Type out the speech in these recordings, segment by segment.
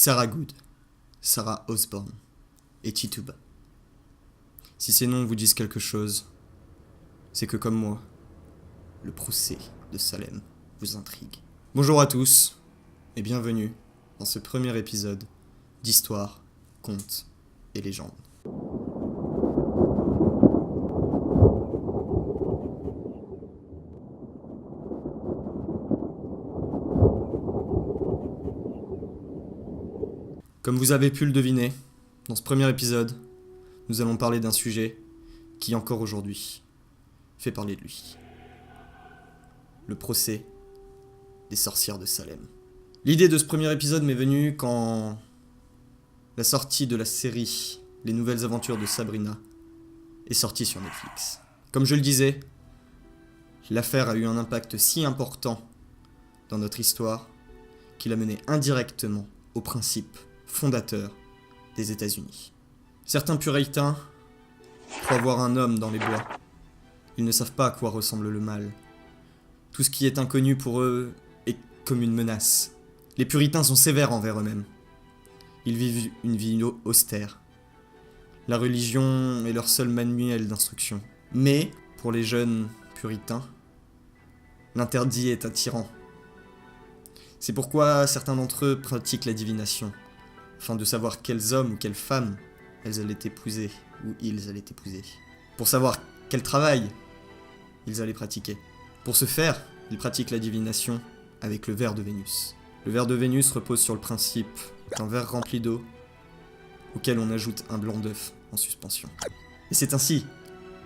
Sarah Good, Sarah Osborne et Tituba. Si ces noms vous disent quelque chose, c'est que comme moi, le procès de Salem vous intrigue. Bonjour à tous et bienvenue dans ce premier épisode d'Histoire, Contes et Légendes. Comme vous avez pu le deviner, dans ce premier épisode, nous allons parler d'un sujet qui, encore aujourd'hui, fait parler de lui. Le procès des sorcières de Salem. L'idée de ce premier épisode m'est venue quand la sortie de la série Les Nouvelles Aventures de Sabrina est sortie sur Netflix. Comme je le disais, l'affaire a eu un impact si important dans notre histoire qu'il a mené indirectement au principe fondateur des États-Unis. Certains puritains croient voir un homme dans les bois. Ils ne savent pas à quoi ressemble le mal. Tout ce qui est inconnu pour eux est comme une menace. Les puritains sont sévères envers eux-mêmes. Ils vivent une vie austère. La religion est leur seul manuel d'instruction. Mais, pour les jeunes puritains, l'interdit est un tyran. C'est pourquoi certains d'entre eux pratiquent la divination, afin de savoir quels hommes ou quelles femmes elles allaient épouser, ou ils allaient épouser. Pour savoir quel travail ils allaient pratiquer. Pour ce faire, ils pratiquent la divination avec le ver de Vénus. Le ver de Vénus repose sur le principe d'un verre rempli d'eau, auquel on ajoute un blanc d'œuf en suspension. Et c'est ainsi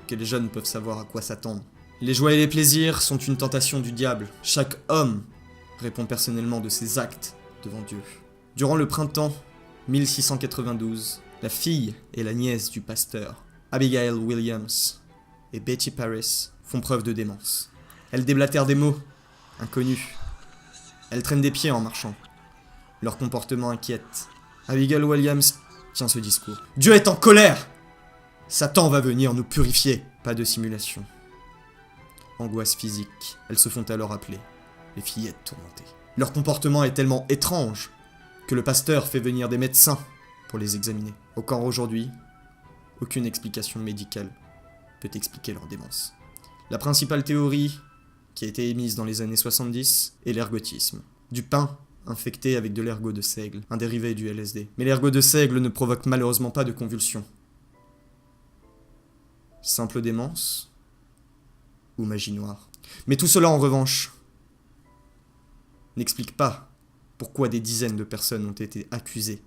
que les jeunes peuvent savoir à quoi s'attendre. Les joies et les plaisirs sont une tentation du diable. Chaque homme répond personnellement de ses actes devant Dieu. Durant le printemps 1692, la fille et la nièce du pasteur, Abigail Williams et Betty Paris, font preuve de démence. Elles déblatèrent des mots inconnus. Elles traînent des pieds en marchant. Leur comportement inquiète. Abigail Williams tient ce discours. « Dieu est en colère! Satan va venir nous purifier !» Pas de simulation. Angoisse physique. Elles se font alors appeler les fillettes tourmentées. Leur comportement est tellement étrange que le pasteur fait venir des médecins pour les examiner. Encore aujourd'hui, aucune explication médicale peut expliquer leur démence. La principale théorie qui a été émise dans les années 70 est l'ergotisme. Du pain infecté avec de l'ergot de seigle, un dérivé du LSD. Mais l'ergot de seigle ne provoque malheureusement pas de convulsions. Simple démence ou magie noire. Mais tout cela en revanche n'explique pas pourquoi des dizaines de personnes ont été accusées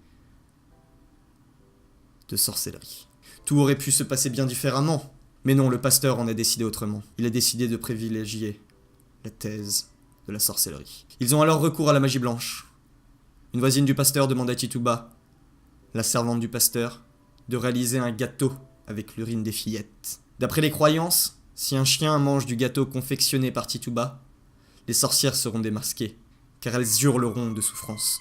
de sorcellerie. Tout aurait pu se passer bien différemment, mais non, le pasteur en a décidé autrement. Il a décidé de privilégier la thèse de la sorcellerie. Ils ont alors recours à la magie blanche. Une voisine du pasteur demande à Tituba, la servante du pasteur, de réaliser un gâteau avec l'urine des fillettes. D'après les croyances, si un chien mange du gâteau confectionné par Tituba, les sorcières seront démasquées, car elles hurleront de souffrance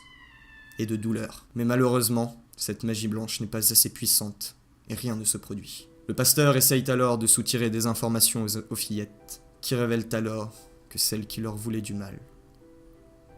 et de douleur. Mais malheureusement, cette magie blanche n'est pas assez puissante, et rien ne se produit. Le pasteur essaye alors de soutirer des informations aux fillettes, qui révèlent alors que celle qui leur voulait du mal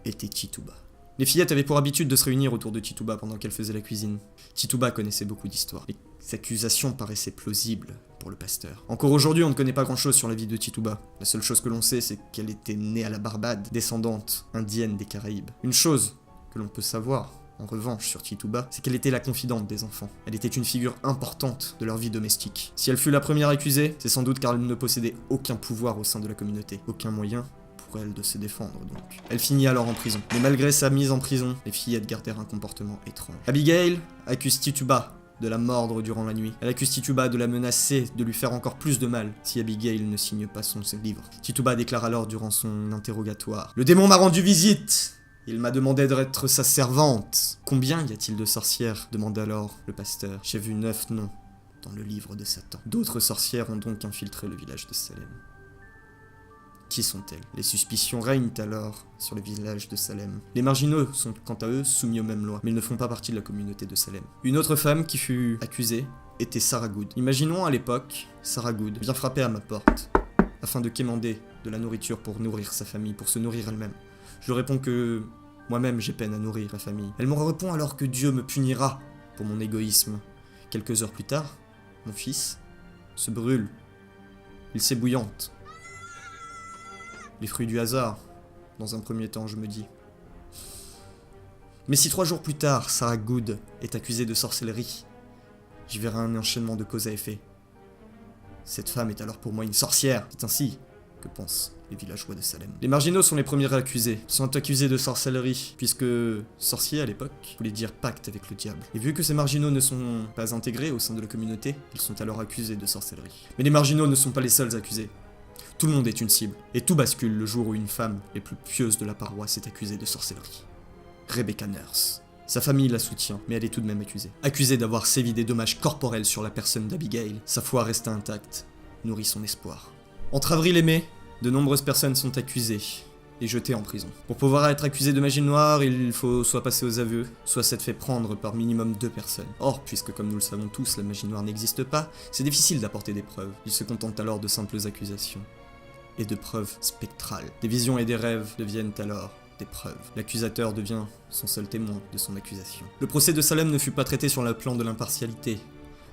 était Tituba. Les fillettes avaient pour habitude de se réunir autour de Tituba pendant qu'elle faisait la cuisine. Tituba connaissait beaucoup d'histoires. Les accusations paraissaient plausibles pour le pasteur. Encore aujourd'hui, on ne connaît pas grand-chose sur la vie de Tituba. La seule chose que l'on sait, c'est qu'elle était née à la Barbade, descendante indienne des Caraïbes. Une chose que l'on peut savoir, en revanche, sur Tituba, c'est qu'elle était la confidente des enfants. Elle était une figure importante de leur vie domestique. Si elle fut la première accusée, c'est sans doute car elle ne possédait aucun pouvoir au sein de la communauté. Aucun moyen pour elle de se défendre, donc. Elle finit alors en prison. Mais malgré sa mise en prison, les fillettes gardèrent un comportement étrange. Abigail accuse Tituba de la mordre durant la nuit. Elle accuse Tituba de la menacer, de lui faire encore plus de mal si Abigail ne signe pas son livre. Tituba déclare alors durant son interrogatoire « Le démon m'a rendu visite !» Il m'a demandé d'être sa servante. Combien y a-t-il de sorcières demande alors le pasteur. J'ai vu 9 noms dans le livre de Satan. D'autres sorcières ont donc infiltré le village de Salem. Qui sont-elles? Les suspicions règnent alors sur le village de Salem. Les marginaux sont quant à eux soumis aux mêmes lois, mais ils ne font pas partie de la communauté de Salem. Une autre femme qui fut accusée était Sarah Good. Imaginons à l'époque, Sarah Good vient frapper à ma porte, afin de quémander de la nourriture pour nourrir sa famille, pour se nourrir elle-même. Je réponds que Moi-même, j'ai peine à nourrir la famille. Elle me répond alors que Dieu me punira pour mon égoïsme. Quelques heures plus tard, mon fils se brûle. Il s'ébouillante. Les fruits du hasard, dans un premier temps, je me dis. Mais si 3 jours plus tard, Sarah Good est accusée de sorcellerie, j'y verrai un enchaînement de cause à effet. Cette femme est alors pour moi une sorcière. C'est ainsi que pensent les villageois de Salem. Les marginaux sont les premiers accusés. Ils sont accusés de sorcellerie, puisque sorcier à l'époque voulait dire pacte avec le diable. Et vu que ces marginaux ne sont pas intégrés au sein de la communauté, ils sont alors accusés de sorcellerie. Mais les marginaux ne sont pas les seuls accusés. Tout le monde est une cible, et tout bascule le jour où une femme les plus pieuses de la paroisse est accusée de sorcellerie. Rebecca Nurse. Sa famille la soutient, mais elle est tout de même accusée. Accusée d'avoir sévi des dommages corporels sur la personne d'Abigail, sa foi resta intacte, nourrit son espoir. Entre avril et mai, de nombreuses personnes sont accusées et jetées en prison. Pour pouvoir être accusé de magie noire, il faut soit passer aux aveux, soit s'être fait prendre par minimum 2 personnes. Or, puisque comme nous le savons tous, la magie noire n'existe pas, c'est difficile d'apporter des preuves. Ils se contentent alors de simples accusations et de preuves spectrales. Des visions et des rêves deviennent alors des preuves. L'accusateur devient son seul témoin de son accusation. Le procès de Salem ne fut pas traité sur le plan de l'impartialité.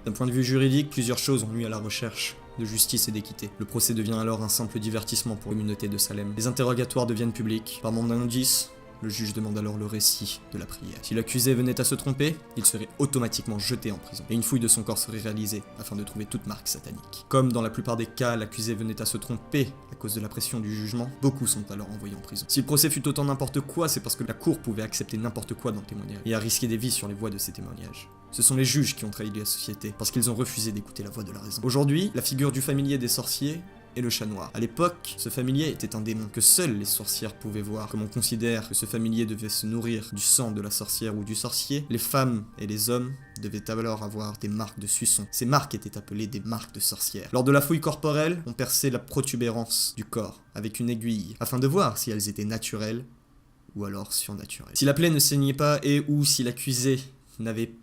D'un point de vue juridique, plusieurs choses ont nuit à la recherche de justice et d'équité. Le procès devient alors un simple divertissement pour la communauté de Salem. Les interrogatoires deviennent publics. Par mandat d'indice, le juge demande alors le récit de la prière. Si l'accusé venait à se tromper, il serait automatiquement jeté en prison, et une fouille de son corps serait réalisée afin de trouver toute marque satanique. Comme dans la plupart des cas, l'accusé venait à se tromper à cause de la pression du jugement, beaucoup sont alors envoyés en prison. Si le procès fut autant n'importe quoi, c'est parce que la cour pouvait accepter n'importe quoi dans le témoignage, et à risquer des vies sur les voies de ces témoignages. Ce sont les juges qui ont trahi la société, parce qu'ils ont refusé d'écouter la voix de la raison. Aujourd'hui, la figure du familier des sorciers et le chat noir. À l'époque, ce familier était un démon que seules les sorcières pouvaient voir. Comme on considère que ce familier devait se nourrir du sang de la sorcière ou du sorcier, les femmes et les hommes devaient alors avoir des marques de suçon. Ces marques étaient appelées des marques de sorcière. Lors de la fouille corporelle, on perçait la protubérance du corps avec une aiguille, afin de voir si elles étaient naturelles ou alors surnaturelles. Si la plaie ne saignait pas et ou si l'accusé n'avait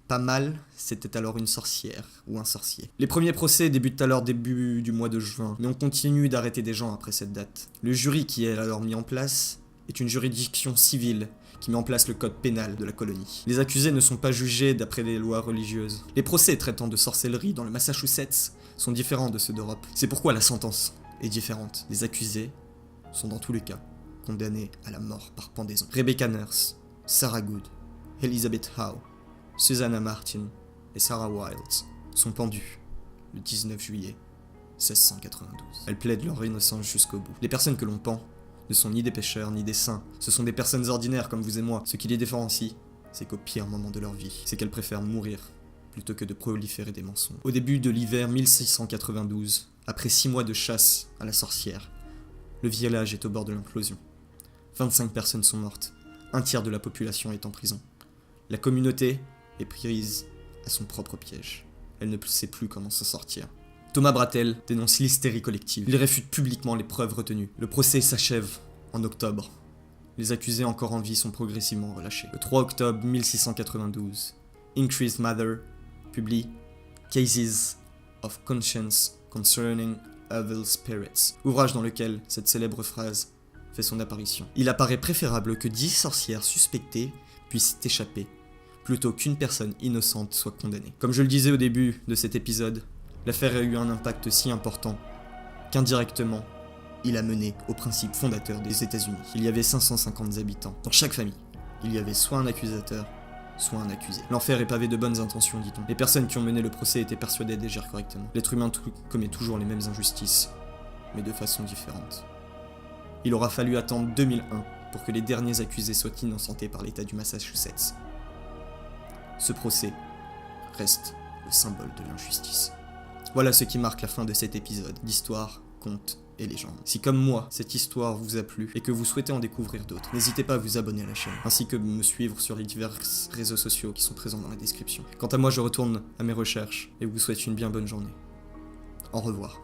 pas mal, c'était alors une sorcière ou un sorcier. Les premiers procès débutent alors début du mois de juin, mais on continue d'arrêter des gens après cette date. Le jury qui est alors mis en place est une juridiction civile qui met en place le code pénal de la colonie. Les accusés ne sont pas jugés d'après les lois religieuses. Les procès traitant de sorcellerie dans le Massachusetts sont différents de ceux d'Europe. C'est pourquoi la sentence est différente. Les accusés sont dans tous les cas condamnés à la mort par pendaison. Rebecca Nurse, Sarah Good, Elizabeth Howe, Susanna Martin et Sarah Wilds sont pendus le 19 juillet 1692. Elles plaident leur innocence jusqu'au bout. Les personnes que l'on pend ne sont ni des pécheurs ni des saints, ce sont des personnes ordinaires comme vous et moi. Ce qui les différencie, c'est qu'au pire moment de leur vie, c'est qu'elles préfèrent mourir plutôt que de proliférer des mensonges. Au début de l'hiver 1692, après 6 mois de chasse à la sorcière, le village est au bord de l'implosion. 25 personnes sont mortes, un tiers de la population est en prison. La communauté est prise à son propre piège. Elle ne sait plus comment s'en sortir. Thomas Brattel dénonce l'hystérie collective. Il réfute publiquement les preuves retenues. Le procès s'achève en octobre. Les accusés encore en vie sont progressivement relâchés. Le 3 octobre 1692, Increased Mather publie Cases of Conscience Concerning Evil Spirits, ouvrage dans lequel cette célèbre phrase fait son apparition. Il apparaît préférable que 10 sorcières suspectées puissent échapper plutôt qu'une personne innocente soit condamnée. Comme je le disais au début de cet épisode, l'affaire a eu un impact si important qu'indirectement, il a mené au principe fondateur des États-Unis. Il y avait 550 habitants. Dans chaque famille, il y avait soit un accusateur, soit un accusé. L'enfer est pavé de bonnes intentions, dit-on. Les personnes qui ont mené le procès étaient persuadées d'agir correctement. L'être humain commet toujours les mêmes injustices, mais de façon différente. Il aura fallu attendre 2001 pour que les derniers accusés soient innocentés par l'État du Massachusetts. Ce procès reste le symbole de l'injustice. Voilà ce qui marque la fin de cet épisode d'Histoire, Contes et Légendes. Si comme moi, cette histoire vous a plu et que vous souhaitez en découvrir d'autres, n'hésitez pas à vous abonner à la chaîne, ainsi que me suivre sur les divers réseaux sociaux qui sont présents dans la description. Quant à moi, je retourne à mes recherches et vous souhaite une bien bonne journée. Au revoir.